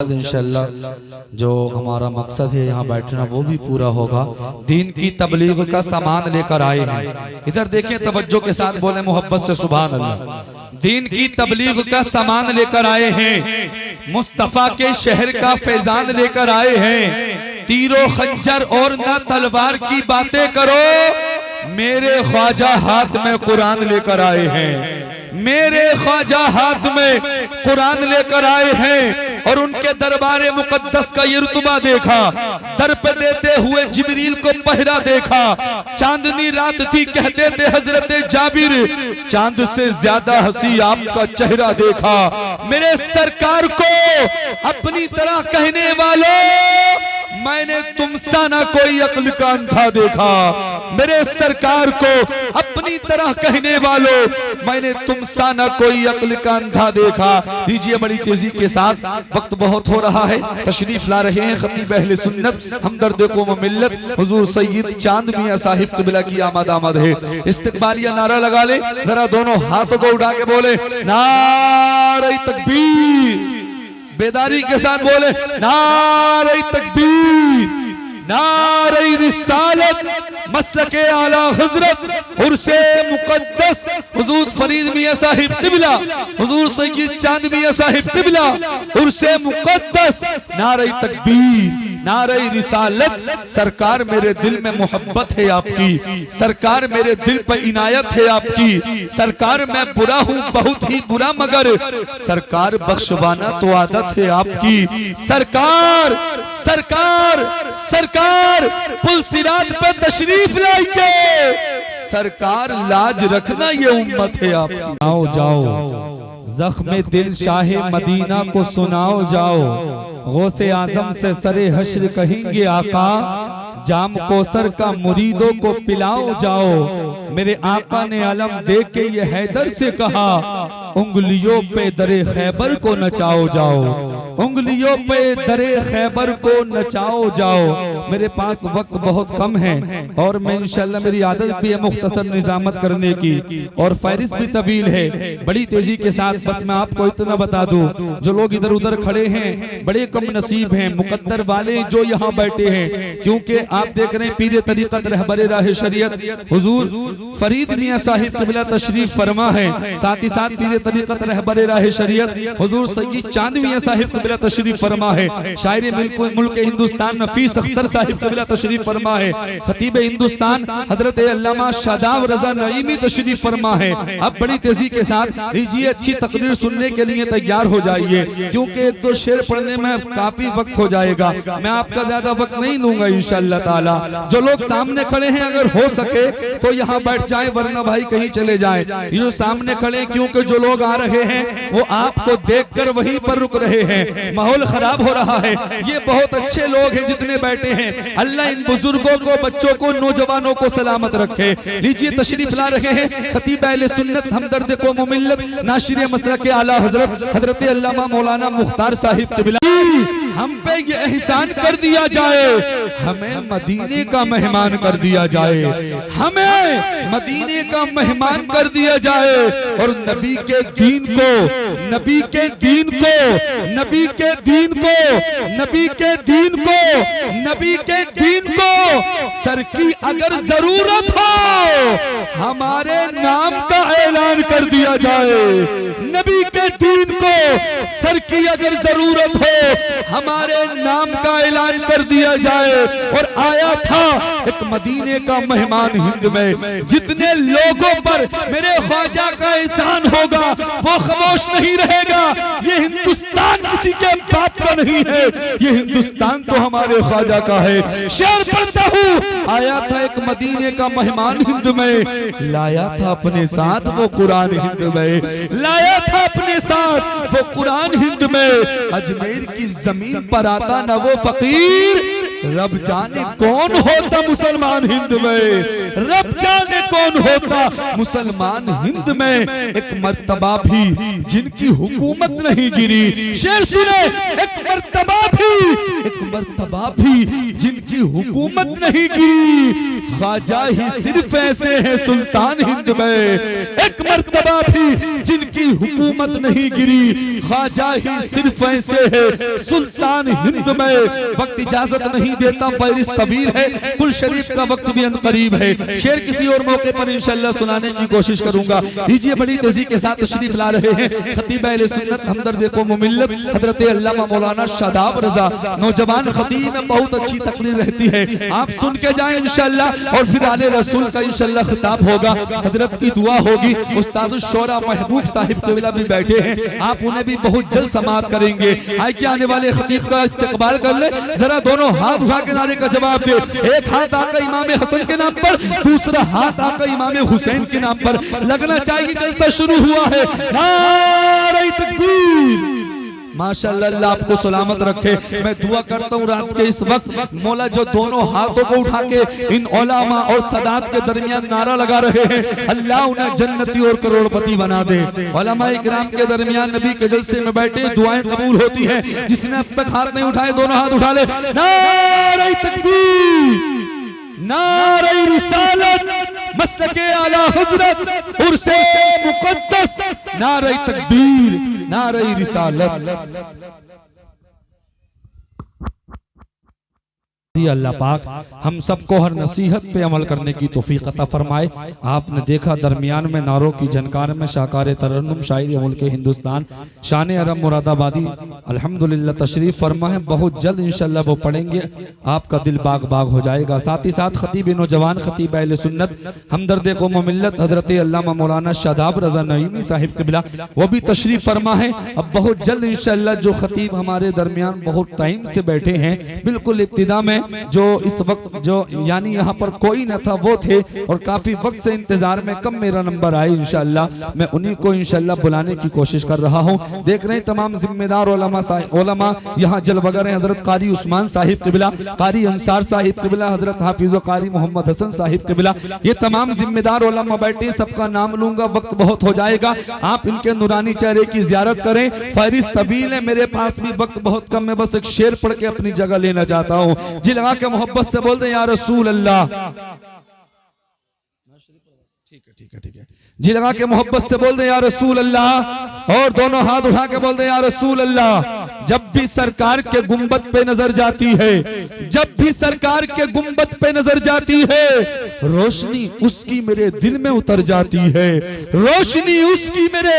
इंशाल्लाह जो हमारा मकसद है यहाँ बैठना वो भी पूरा होगा। दीन की तबलीग का सामान लेकर आए हैं। इधर देखें, तवज्जो के साथ बोले मोहब्बत से सुभान अल्लाह। दीन की तबलीग का सामान लेकर आए हैं, मुस्तफा के शहर का फैजान लेकर आए हैं। तीरों खंजर और न तलवार की बातें करो, मेरे ख्वाजा हाथ में कुरान लेकर आए हैं। मेरे ख्वाजा हाथ में कुरान लेकर आए हैं और उनके दरबारे मुकद्दस का ये रुतबा देखा। दर पे देते हुए जिब्रील को पहरा देखा। चांदनी रात थी, कहते थे हजरत जाबिर, चांद से ज्यादा हंसी आपका चेहरा देखा। मेरे सरकार को अपनी तरह कहने वालों, मैंने तुमसा ना कोई अक्ल का अंधा देखा। मेरे सरकार को अपनी तरह कहने वालों, मैंने तुमसा ना कोई अक्ल का अंधा देखा। दीजिए बड़ी तेजी के साथ, वक्त बहुत हो रहा है। तशरीफ ला रहे हैं खतीब अहले सुन्नत हमदर्द कौम मिल्लत हुजूर सैयद चांद मियां साहिब क़िबला की आमद आमद है। इस्तिक़बालिया नारा लगा ले, जरा दोनों हाथों को उठा के बोले नारे तकबीर। बेदारी के साथ बोले नारे तकबीर, नारे रिसालत, मसलके आला हजरत उर्से मुकद्दस हुजूर फरीद मियां साहिब क़िबला, हुजूर सैयद चांद मियां साहिब क़िबला उर्से मुकद्दस। नारे तकबीर, नारे रिसालत। सरकार मेरे दिल में मोहब्बत है आपकी, सरकार मेरे दिल पर इनायत है आपकी। सरकार मैं बुरा हूँ, बहुत ही बुरा, मगर सरकार बख्शवाना तो आदत है आपकी। सरकार सरकार सरकार पुल सिरात पे तशरीफ लाइके, सरकार लाज रखना ये उम्मत है आपकी। आओ जाओ जख्म दिल शाहे मदीना को सुनाओ जाओ, गौसे आजम से सरे हश्र कहेंगे आका, जाम कोसर का मुरीदों को पिलाओ जाओ। मेरे आका ने अलम दे के ये हैदर से कहा, उंगलियों पे दरे खैबर को नचाओ जाओ, उंगलियों पे दरे खैबर को नचाओ जाओ। मेरे पास वक्त बहुत कम है और मैं इंशाल्लाह, मेरी आदत भी है मुख्तसर निजामत करने की और फहरिस्त भी तवील है। बड़ी तेजी के साथ बस मैं आपको इतना बता दूं, जो लोग इधर उधर खड़े हैं बड़े कम नसीब हैं, मुकद्दर वाले जो यहाँ बैठे हैं, क्योंकि आप देख रहे हैं पीर तरीक़त रहबर राह शरीयत हुजूर फरीद मियां साहिब क़िबला तशरीफ फरमा है। साथ ही साथ पीर तरीक़त रहबर राह शरीयत हुजूर सैयद चांद मियां साहिब क़िबला तशरीफ फरमा है। शायर मुल्क हिंदुस्तान नफीस अख्तर साहिब क़िबला तशरीफ फरमा है। खतीब हिंदुस्तान हजरत अल्लामा शादाब रज़ा नईमी तशरीफ फरमा है। अब बड़ी तेजी के साथ लीजिए, अच्छी तकरीर सुनने के लिए तैयार हो जाइए, क्योंकि एक दो शेर पढ़ने में काफी वक्त हो जाएगा। मैं आपका ज्यादा वक्त नहीं लूंगा इंशाअल्लाह ताला। जो लोग सामने खड़े हैं अगर हो सके तो यहाँ बैठ जाए, वरना भाई कहीं चले जाए। ये जो सामने खड़े, क्योंकि जो लोग आ रहे हैं वो आपको देखकर वहीं पर रुक रहे हैं, माहौल खराब हो रहा है। ये बहुत अच्छे लोग हैं जितने बैठे हैं, अल्लाह इन बुजुर्गों को, बच्चों को, नौजवानों को सलामत रखे। लीजिए तशरीफ ला रहे हैं खतीब अहले सुन्नत हमदर्द कौम मिल्लत नाशिर मसलक के आला हजरत हजरत अल्लामा मौलाना मुख्तार साहिब क़िबला। हम पे ये एहसान कर दिया जाए, हमें मदीने का मेहमान कर दिया जाए, हमें मदीने का मेहमान कर दिया जाए और नबी के दीन को, नबी के दीन को, नबी के दीन को, नबी के दीन को, नबी के दीन को सर की अगर जरूरत हो हमारे नाम का ऐलान कर दिया जाए। नबी के दीन को सर की अगर जरूरत हो हमारे नाम का ऐलान कर दिया जाए। और आया था एक मदीने का मेहमान हिंद में, जितने लोगों पर मेरे ख्वाजा का एहसान होगा वो खामोश नहीं रहेगा। ये हिंदुस्तान किसी के बाप का नहीं है, ये हिंदुस्तान तो हमारे ख्वाजा का है। शेर पढ़ता हूँ, आया था एक मदीने का मेहमान हिंद में, लाया था अपने साथ वो कुरान हिंद में, लाया था अपने साथ वो कुरान हिंद में। अजमेर की जमीन पर आता ना वो फकीर, रब जाने कौन होता मुसलमान हिंद में, रब जाने कौन होता मुसलमान हिंद में। एक मर्तबा भी जिनकी हुकूमत नहीं गिरी, शेर सुने, एक मर्तबा भी, एक मर्तबा भी जिनकी हुकूमत नहीं की, ख्वाजा ही सिर्फ ऐसे हैं सुल्तान हिंद में। एक मर्तबा भी जिनकी हुकूमत नहीं गिरी, ख्वाजा ही सिर्फ ऐसे है सुल्तान हिंद में। वक्त इजाजत नहीं देता, फहरिस्त तवील है, कुल शरीफ का वक्त भी अनकरीब है। शेर किसी और मौके पर इंशाअल्लाह सुनाने की कोशिश करूंगा। लीजिए, बड़ी तेजी के साथ तशरीफ ला रहे हैं खतीब अहले सुन्नत हमदर्द क़ौम मिल्लत हजरत अल्लामा मौलाना शादाब रजा। नौजवान खतीब में बहुत अच्छी तकरीर रहती है, आप सुन के जाएं इंशाअल्लाह। और फिर आले रसूल का इंशाअल्लाह खिताब होगा, हजरत की दुआ होगी। उस्ताद शोरा महबूब साहिब क़िबला भी बैठे हैं, आप उन्हें भी बहुत जल्द समाअत करेंगे। आए कि आने वाले खतीब का इस्तकबाल कर ले, जरा दोनों हाथ उठा के नारे का जवाब दे। एक हाथ आका इमाम हसन के नाम पर, दूसरा हाथ आका इमाम हुसैन के नाम पर। लगना चाहिए जलसा शुरू हुआ है। नारे तकबीर। माशाअल्लाह, अल्लाह आपको सलामत रखे। मैं दुआ करता हूँ रात के इस वक्त मौला जो दोनों हाथों को उठा के इन उलमा और सदात के दरमियान नारा लगा रहे हैं, अल्लाह उन्हें जन्नती और करोड़पति बना दे। उलमा इकराम के दरमियान नबी के जलसे में बैठे दुआएं कबूल होती है। जिसने अब तक हाथ नहीं उठाए दोनों हाथ उठा ले। नारे तकबीर, नारे रिसालत, मसलके आला हजरत, उर्से मुकद्दस, नारे तकबीर, नारे रिसालत। अल्लाह पाक हम सबको हर नसीहत पे अमल करने की तौफीक अता फरमाए। आपने देखा दरमियान में नारों की जनकार में शाकार तरन्नुम शायर मुल्क हिंदुस्तान शान अरब मुरादाबादी अल्हम्दुलिल्लाह तशरीफ फरमा है। बहुत जल्द इंशाअल्लाह वो पढ़ेंगे, आपका दिल बाग बाग हो जाएगा। साथ ही साथ खतीब नौजवान खतीब अहले सुन्नत हमदर्द क़ौम मिल्लत हजरत अल्लामा मौलाना शादाब रजा नईमी साहिब क़िबला वो भी तशरीफ फरमा है। अब बहुत जल्द इंशाअल्लाह जो खतीब हमारे दरमियान बहुत टाइम से बैठे हैं, बिल्कुल इब्तिदा में जो इस वक्त जो यानी यहाँ पर कोई न था वो थे और काफी वक्त से इंतजार में कब मेरा नंबर आए, इंशाअल्लाह मैं उन्हीं को इंशाअल्लाह बुलाने की कोशिश कर रहा हूँ। देख रहे हैं तमाम जिम्मेदार उलमा यहाँ जलवगर हैं। हजरत कारी उस्मान साहिब क़िबला, कारी अंसार साहिब क़िबला, हजरत हाफिज व कारी मोहम्मद हसन साहिब क़िबला, ये तमाम जिम्मेदार उलमा बैठे। सबका नाम लूंगा, वक्त बहुत हो जाएगा। आप इनके नूरानी चेहरे की जियारत करें। फहरिस्त तवील है, मेरे पास भी वक्त बहुत कम है, बस एक शेर पढ़ के अपनी जगह लेना चाहता हूँ। जी लगा के मोहब्बत से बोल दे या रसूल अल्लाह। ठीक है जी लगा के मोहब्बत से बोल दे या रसूल अल्लाह। और दोनों हाथ उठा के बोल दे या रसूल अल्लाह। जब भी सरकार के गुंबद पे नजर जाती है, जब भी सरकार के गुंबद पे नजर जाती है, रोशनी उसकी मेरे दिल में उतर जाती है, रोशनी उसकी मेरे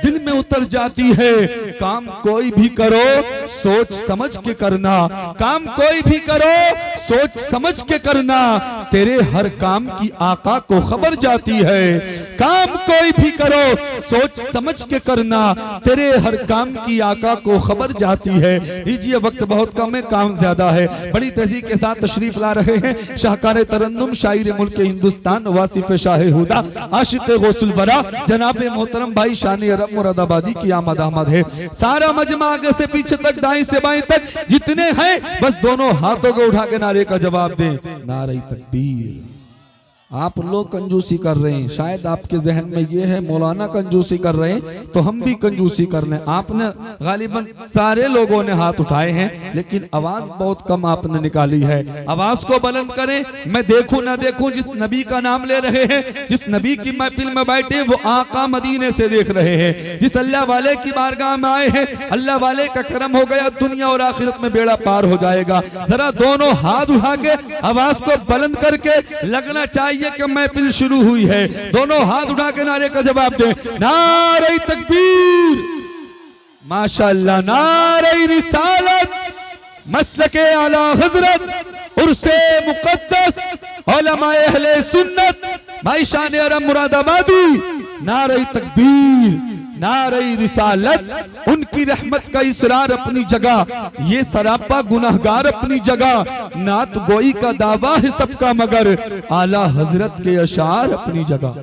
दिल में उतर जाती है। काम कोई भी करो सोच समझ के करना, काम कोई भी करो सोच समझ के करना, तेरे हर काम की आका को खबर जाती है। काम कोई भी करो सोच समझ के करना, तेरे हर काम की आका को खबर जाती है। लीजिए वक्त बहुत कम है, काम ज्यादा है। बड़ी तेजी के साथ तशरीफ ला रहे हैं शाहकार तरन्नुम शायर मुल्क हिंदुस्तान वासिफ शाह हुदा आशिक गौसुल वरा जनाब मोहतरम भाई शान अरब मुरादाबादी की आमद आमद है। सारा मजमा आगे से पीछे तक दाएं से बाएं तक जितने हैं बस दोनों हाथों को उठा के नारे का जवाब दें, नारे तकबीर। आप लोग कंजूसी कर रहे हैं, शायद आपके जहन में ये है मौलाना कंजूसी कर रहे हैं तो हम भी कंजूसी कर लें। आपने गालिबन सारे लोगों ने हाथ उठाए हैं लेकिन आवाज बहुत कम आपने निकाली है। आवाज को बुलंद करें, मैं देखूं ना देखूं, जिस नबी का नाम ले रहे हैं, जिस नबी की महफिल में बैठे वो आका मदीने से देख रहे हैं, जिस अल्लाह वाले की बारगाह में आए हैं, अल्लाह वाले का करम हो गया, दुनिया और आखिरत में बेड़ा पार हो जाएगा। जरा दोनों हाथ उठा के आवाज को बुलंद करके लगना चाहिए कि महफिल शुरू हुई है। दोनों हाथ उठा के नारे का जवाब दें, नारे तकबीर, माशाअल्लाह, नारे रिसालत, मसलके आला हजरत, उर्से मुकद्दस, उलमाए अहले सुन्नत, भाई शान अरब मुरादाबादी, नारे तकबीर, नारे रिसालत। उनकी रहमत का इसरार अपनी जगह, ये सरापा गुनाहगार अपनी जगह, नात गोई का दावा है सबका मगर आला हजरत के अशार अपनी जगह।